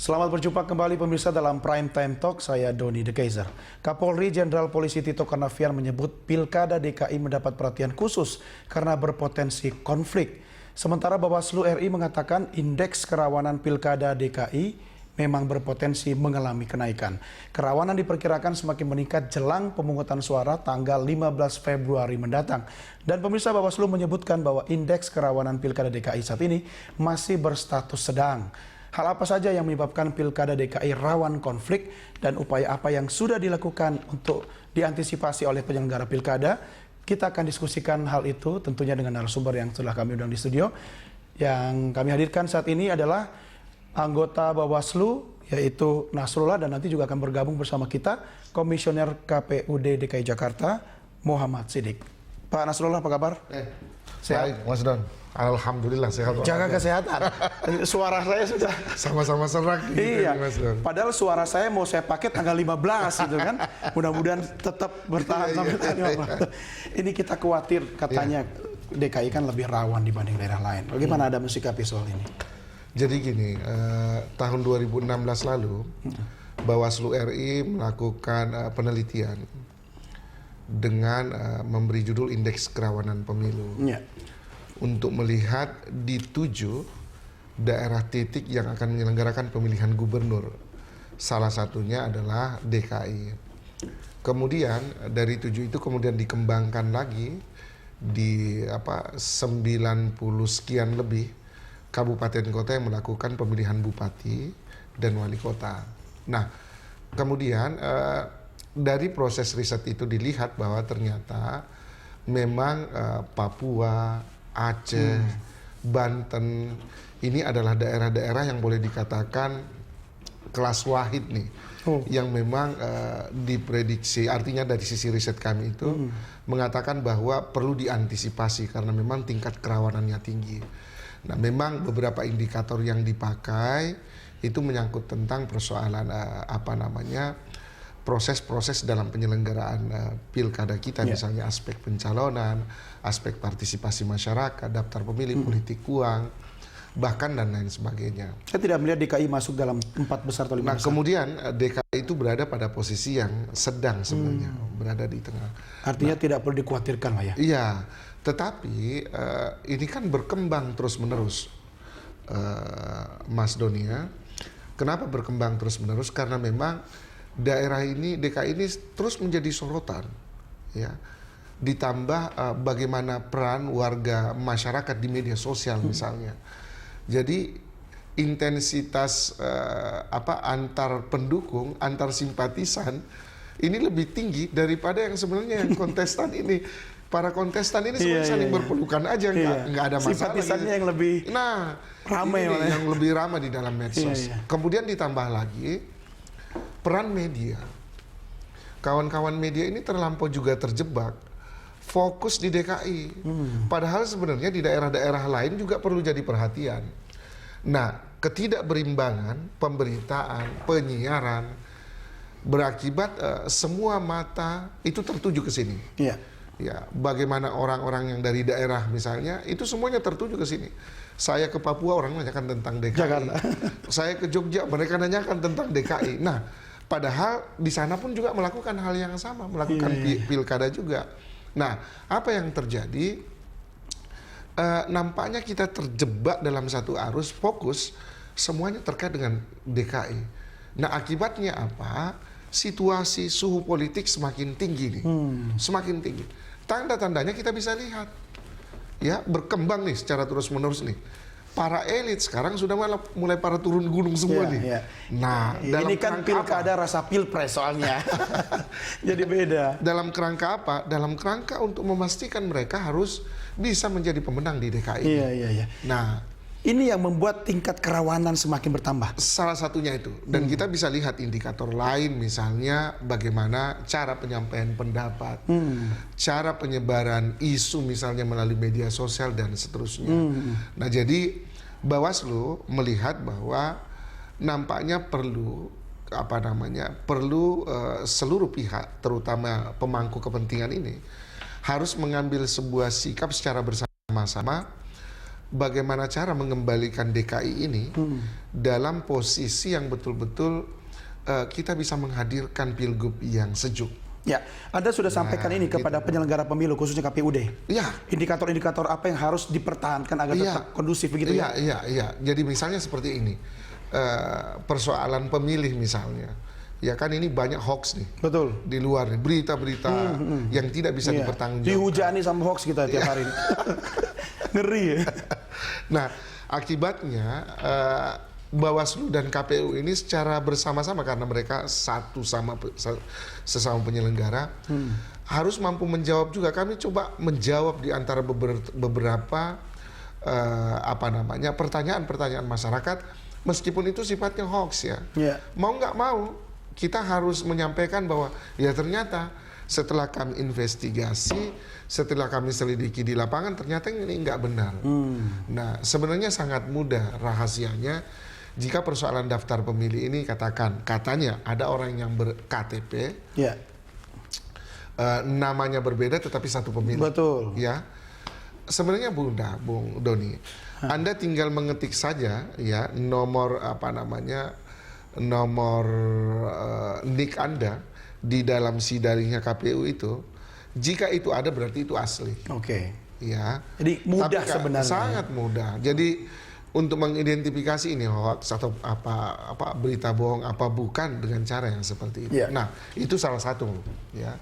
Selamat berjumpa kembali pemirsa dalam Prime Time Talk, saya Doni De Kaiser. Kapolri Jenderal Polisi Tito Karnavian menyebut Pilkada DKI mendapat perhatian khusus karena berpotensi konflik. Sementara Bawaslu RI mengatakan indeks kerawanan Pilkada DKI memang berpotensi mengalami kenaikan. Kerawanan diperkirakan semakin meningkat jelang pemungutan suara tanggal 15 Februari mendatang. Dan pemirsa, Bawaslu menyebutkan bahwa indeks kerawanan Pilkada DKI saat ini masih berstatus sedang. Hal apa saja yang menyebabkan Pilkada DKI rawan konflik dan upaya apa yang sudah dilakukan untuk diantisipasi oleh penyelenggara Pilkada? Kita akan diskusikan hal itu tentunya dengan narasumber yang telah kami undang di studio. Yang kami hadirkan saat ini adalah anggota Bawaslu, yaitu Nasrullah, dan nanti juga akan bergabung bersama kita Komisioner KPUD DKI Jakarta, Muhammad Siddiq. Pak Nasrullah, apa kabar? Sehat? Baik, Mas Don. Alhamdulillah sehat. Jaga kesehatan. Suara saya sudah sama-sama serak. Iya. Mas Don. Padahal suara saya mau saya pakai tanggal 15 gitu kan. Mudah-mudahan tetap bertahan sampai tanggal 15. Ini kita khawatir katanya DKI kan lebih rawan dibanding daerah lain. Bagaimana Anda mensikapi soal ini? Jadi gini, tahun 2016 lalu Bawaslu RI melakukan penelitian dengan memberi judul Indeks Kerawanan Pemilu. Ya. Untuk melihat di 7 daerah titik yang akan menyelenggarakan pemilihan gubernur. Salah satunya adalah DKI. Kemudian dari 7 itu kemudian dikembangkan lagi di 90 sekian lebih kabupaten kota yang melakukan pemilihan bupati dan wali kota. Nah, kemudian dari proses riset itu dilihat bahwa ternyata memang Papua, Aceh, Banten, ini adalah daerah-daerah yang boleh dikatakan kelas wahid nih, yang memang diprediksi, artinya dari sisi riset kami itu mengatakan bahwa perlu diantisipasi karena memang tingkat kerawanannya tinggi. Nah, memang beberapa indikator yang dipakai itu menyangkut tentang persoalan proses-proses dalam penyelenggaraan pilkada kita, misalnya aspek pencalonan, aspek partisipasi masyarakat, daftar pemilih, politik uang, bahkan dan lain sebagainya. Saya tidak melihat DKI masuk dalam 4 besar atau 5 besar. Nah, kemudian DKI itu berada pada posisi yang sedang sebenarnya, berada di tengah. Artinya tidak perlu dikhawatirkan lah ya? Iya, tetapi ini kan berkembang terus-menerus, Mas Donia. Kenapa berkembang terus-menerus? Karena memang daerah ini, DKI ini terus menjadi sorotan, ya. Ditambah bagaimana peran warga masyarakat di media sosial misalnya. Jadi intensitas antar pendukung, antar simpatisan ini lebih tinggi daripada yang sebenarnya yang kontestan ini. Para kontestan ini sebenarnya saling berpelukan aja, nggak ada masalah. Simpatisannya yang lebih ramai, yang lebih ramai di dalam medsos. Kemudian ditambah lagi peran media. Kawan-kawan media ini terlampau juga terjebak fokus di DKI. Padahal sebenarnya di daerah-daerah lain juga perlu jadi perhatian. Nah, ketidakberimbangan pemberitaan, penyiaran berakibat semua mata itu tertuju ke sini. Iya. Ya, bagaimana orang-orang yang dari daerah misalnya itu semuanya tertuju ke sini. Saya ke Papua, orang nanyakan tentang DKI. Jakarta. Saya ke Jogja, mereka nanyakan tentang DKI. Nah, padahal di sana pun juga melakukan hal yang sama, melakukan pilkada juga. Nah, apa yang terjadi? Nampaknya kita terjebak dalam satu arus fokus semuanya terkait dengan DKI. Nah, akibatnya apa? Situasi suhu politik semakin tinggi nih, semakin tinggi. Tanda-tandanya kita bisa lihat, ya, berkembang nih secara terus-menerus nih. Para elit sekarang sudah mulai para turun gunung semua nih. Iya. Nah, ini kan pilkada rasa pilpres soalnya. Jadi beda. Dalam kerangka apa? Dalam kerangka untuk memastikan mereka harus bisa menjadi pemenang di DKI. Iya. Nah, ini yang membuat tingkat kerawanan semakin bertambah. Salah satunya itu. Dan kita bisa lihat indikator lain, misalnya bagaimana cara penyampaian pendapat, cara penyebaran isu misalnya melalui media sosial dan seterusnya. Nah, jadi Bawaslu melihat bahwa nampaknya perlu seluruh pihak, terutama pemangku kepentingan ini, harus mengambil sebuah sikap secara bersama-sama bagaimana cara mengembalikan DKI ini dalam posisi yang betul-betul kita bisa menghadirkan pilgub yang sejuk. Ya, Anda sudah sampaikan ini kepada penyelenggara pemilu khususnya KPUD. Iya. Indikator-indikator apa yang harus dipertahankan agar tetap kondusif begitu ya? Iya. Jadi misalnya seperti ini, persoalan pemilih misalnya, ya kan ini banyak hoax nih. Betul. Di luar nih, berita-berita yang tidak bisa dipertanggungjawabkan. Dihujani sama hoax kita tiap hari. Ngeri ya. Nah, akibatnya Bawaslu dan KPU ini secara bersama-sama karena mereka sesama penyelenggara harus mampu menjawab juga. Kami coba menjawab di antara beberapa pertanyaan-pertanyaan masyarakat meskipun itu sifatnya hoax ya. Mau nggak mau kita harus menyampaikan bahwa ya ternyata setelah kami investigasi, setelah kami selidiki di lapangan ternyata ini nggak benar. Nah, sebenarnya sangat mudah rahasianya. Jika persoalan daftar pemilih ini katanya ada orang yang ber-KTP, namanya berbeda tetapi satu pemilih. Betul. Ya, sebenarnya mudah, Bung Doni. Anda tinggal mengetik saja ya nomor NIK Anda di dalam sidaringnya KPU itu. Jika itu ada berarti itu asli. Oke. Ya. Jadi mudah sebenarnya. Sangat mudah. Jadi untuk mengidentifikasi ini hoax atau apa berita bohong apa bukan dengan cara yang seperti itu. Nah, itu salah satu ya.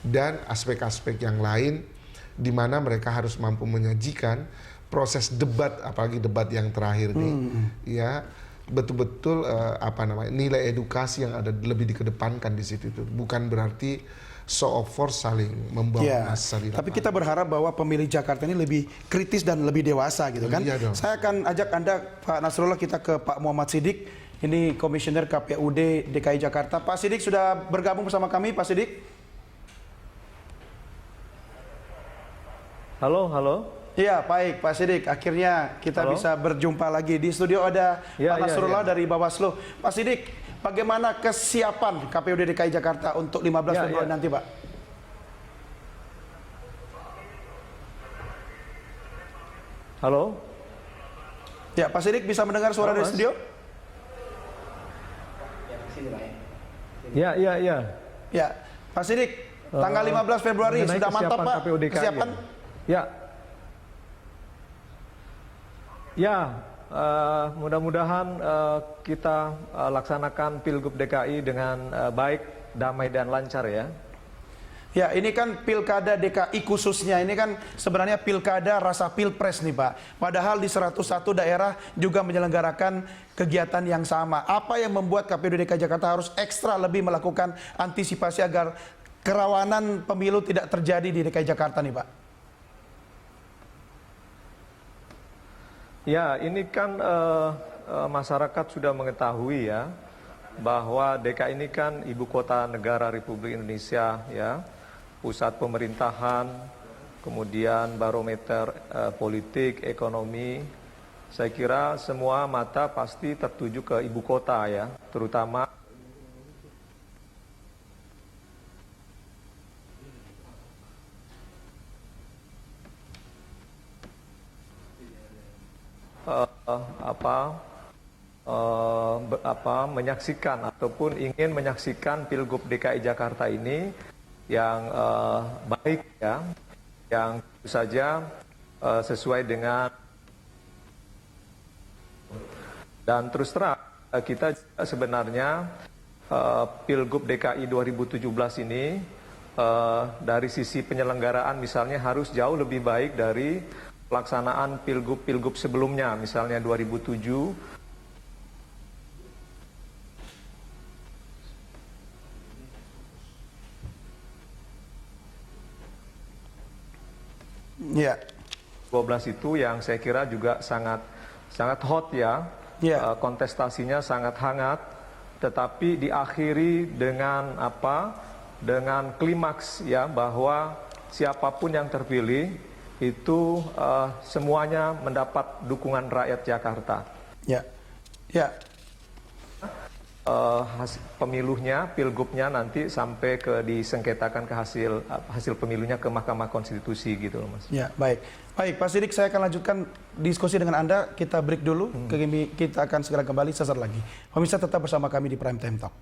Dan aspek-aspek yang lain di mana mereka harus mampu menyajikan proses debat, apalagi debat yang terakhir nih. Ya, betul-betul nilai edukasi yang ada lebih dikedepankan di situ itu. Bukan berarti show of force saling membawa massa di lapangan. Tapi kita berharap bahwa pemilih Jakarta ini lebih kritis dan lebih dewasa gitu kan. Iya dong. Saya akan ajak Anda Pak Nasrullah kita ke Pak Muhammad Siddiq. Ini Komisioner KPUD DKI Jakarta. Pak Siddiq sudah bergabung bersama kami, Pak Siddiq. Halo. Iya, baik Pak Siddiq. Akhirnya kita bisa berjumpa lagi. Di studio ada Pak Nasrullah dari Bawaslu. Pak Siddiq, bagaimana kesiapan KPUD DKI Jakarta untuk 15 Februari nanti, Pak? Halo. Ya, Pak Siddiq bisa mendengar suara dari studio? Ya. Ya, Pak Siddiq, tanggal 15 Februari sudah mantap Pak kesiapan? Ya, mudah-mudahan kita laksanakan Pilgub DKI dengan baik, damai dan lancar ya. Ya, ini kan Pilkada DKI khususnya, ini kan sebenarnya Pilkada rasa Pilpres nih Pak. Padahal di 101 daerah juga menyelenggarakan kegiatan yang sama. Apa yang membuat KPUD DKI Jakarta harus ekstra lebih melakukan antisipasi agar kerawanan pemilu tidak terjadi di DKI Jakarta nih Pak? Ya, ini kan masyarakat sudah mengetahui ya bahwa DKI ini kan ibu kota negara Republik Indonesia ya, pusat pemerintahan, kemudian barometer politik, ekonomi. Saya kira semua mata pasti tertuju ke ibu kota ya, terutama menyaksikan ataupun ingin menyaksikan Pilgub DKI Jakarta ini yang baik ya, yang tentu saja sesuai dengan, dan terus terang kita sebenarnya Pilgub DKI 2017 ini dari sisi penyelenggaraan misalnya harus jauh lebih baik dari pelaksanaan pilgub sebelumnya, misalnya 2007. Ya. 12 itu yang saya kira juga sangat hot ya. Kontestasinya sangat hangat, tetapi diakhiri dengan dengan klimaks ya, bahwa siapapun yang terpilih itu semuanya mendapat dukungan rakyat Jakarta. pemilunya, pilgubnya nanti sampai ke disengketakan ke hasil pemilunya ke Mahkamah Konstitusi gitu loh Mas. Ya, baik. Baik, Pak Sidik, saya akan lanjutkan diskusi dengan Anda. Kita break dulu, kita akan segera kembali sesaat lagi. Pemirsa tetap bersama kami di Prime Time Talk.